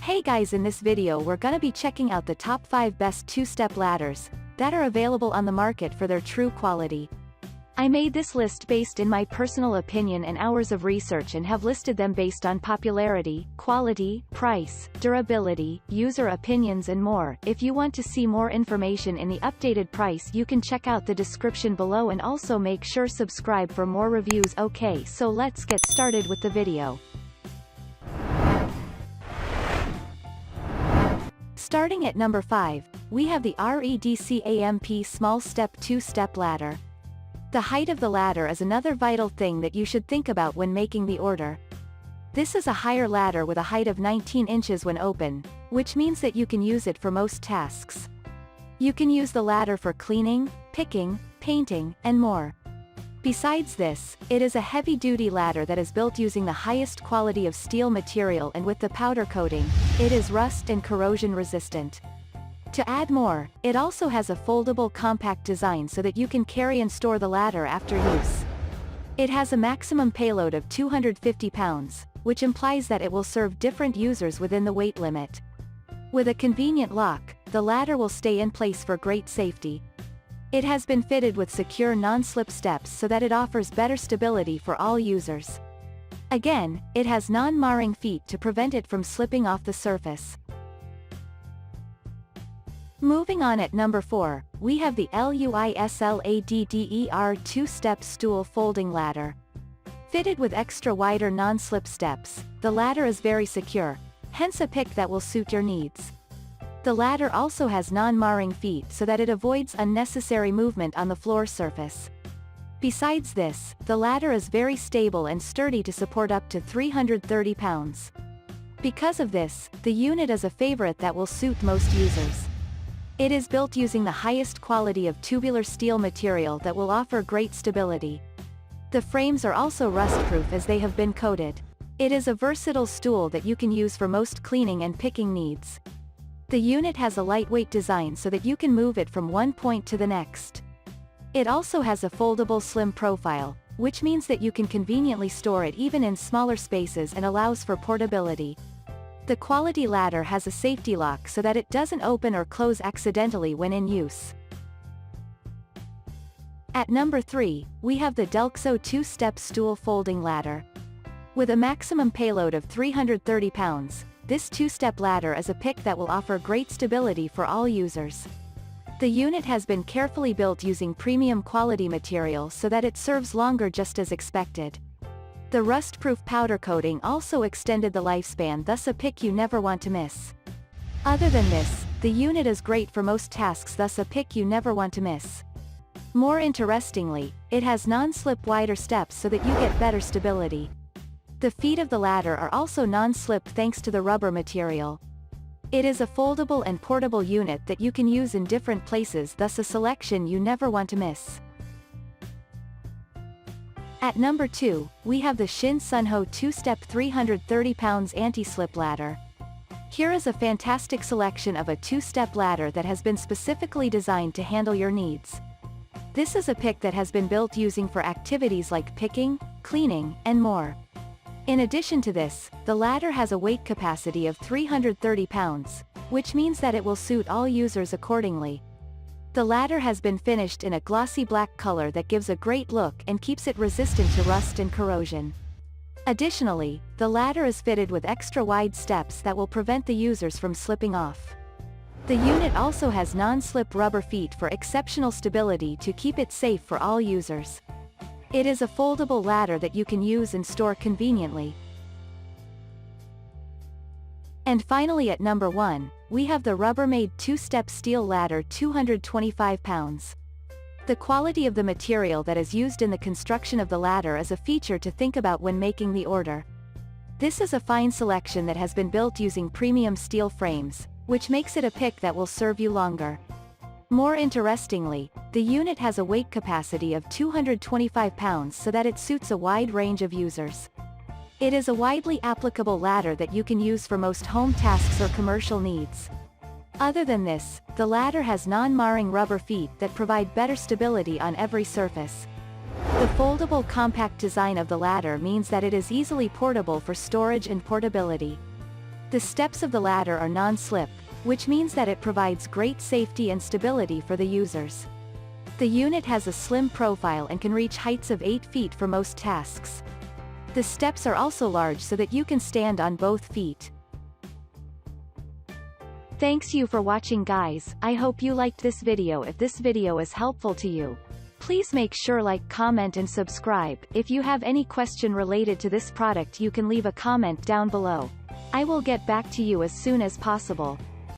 Hey guys, in this video we're gonna be checking out the top 5 best 2-step ladders that are available on the market for their true quality. I made this list based in my personal opinion and hours of research and have listed them based on popularity, quality, price, durability, user opinions and more. If you want to see more information in the updated price, you can check out the description below and also make sure subscribe for more reviews. Okay, so let's get started with the video. Starting at number 5, we have the REDCAMP Small Step 2-Step Ladder. The height of the ladder is another vital thing that you should think about when making the order. This is a higher ladder with a height of 19 inches when open, which means that you can use it for most tasks. You can use the ladder for cleaning, picking, painting, and more. Besides this, it is a heavy-duty ladder that is built using the highest quality of steel material, and with the powder coating, it is rust and corrosion resistant. To add more, it also has a foldable compact design so that you can carry and store the ladder after use. It has a maximum payload of 250 pounds, which implies that it will serve different users within the weight limit. With a convenient lock, the ladder will stay in place for great safety. It has been fitted with secure non-slip steps so that it offers better stability for all users. Again, it has non-marring feet to prevent it from slipping off the surface. Moving on, at number 4, we have the LUISLADDER 2-Step Stool Folding Ladder. Fitted with extra wider non-slip steps, the ladder is very secure, hence a pick that will suit your needs. The ladder also has non-marring feet so that it avoids unnecessary movement on the floor surface. Besides this, the ladder is very stable and sturdy to support up to 330 pounds. Because of this, the unit is a favorite that will suit most users. It is built using the highest quality of tubular steel material that will offer great stability. The frames are also rust-proof as they have been coated. It is a versatile stool that you can use for most cleaning and picking needs. The unit has a lightweight design so that you can move it from one point to the next. It also has a foldable slim profile, which means that you can conveniently store it even in smaller spaces and allows for portability. The quality ladder has a safety lock so that it doesn't open or close accidentally when in use. At number 3, we have the Delxo 2-Step Stool Folding Ladder. With a maximum payload of 330 pounds, this 2-step ladder is a pick that will offer great stability for all users. The unit has been carefully built using premium quality material so that it serves longer just as expected. The rust-proof powder coating also extended the lifespan, thus a pick you never want to miss. Other than this, the unit is great for most tasks, thus a pick you never want to miss. More interestingly, it has non-slip wider steps so that you get better stability. The feet of the ladder are also non-slip thanks to the rubber material. It is a foldable and portable unit that you can use in different places, thus a selection you never want to miss. At number 2, we have the XinSunho 2-Step 330 pounds Antislip Ladder. Here is a fantastic selection of a 2-step ladder that has been specifically designed to handle your needs. This is a pick that has been built using for activities like picking, cleaning, and more. In addition to this, the ladder has a weight capacity of 330 pounds, which means that it will suit all users accordingly. The ladder has been finished in a glossy black color that gives a great look and keeps it resistant to rust and corrosion. Additionally, the ladder is fitted with extra wide steps that will prevent the users from slipping off. The unit also has non-slip rubber feet for exceptional stability to keep it safe for all users. It is a foldable ladder that you can use and store conveniently. And finally, at number 1, we have the Rubbermaid 2-Step Steel Ladder 225 pounds. The quality of the material that is used in the construction of the ladder is a feature to think about when making the order. This is a fine selection that has been built using premium steel frames, which makes it a pick that will serve you longer. More interestingly, the unit has a weight capacity of 225 pounds so that it suits a wide range of users. It is a widely applicable ladder that you can use for most home tasks or commercial needs. Other than this, the ladder has non-marring rubber feet that provide better stability on every surface. The foldable compact design of the ladder means that it is easily portable for storage and portability. The steps of the ladder are non-slip, which means that it provides great safety and stability for the users. The unit has a slim profile and can reach heights of 8 feet for most tasks. The steps are also large so that you can stand on both feet. Thanks you for watching guys, I hope you liked this video. If this video is helpful to you, please make sure like, comment and subscribe. If you have any question related to this product you can leave a comment down below. I will get back to you as soon as possible.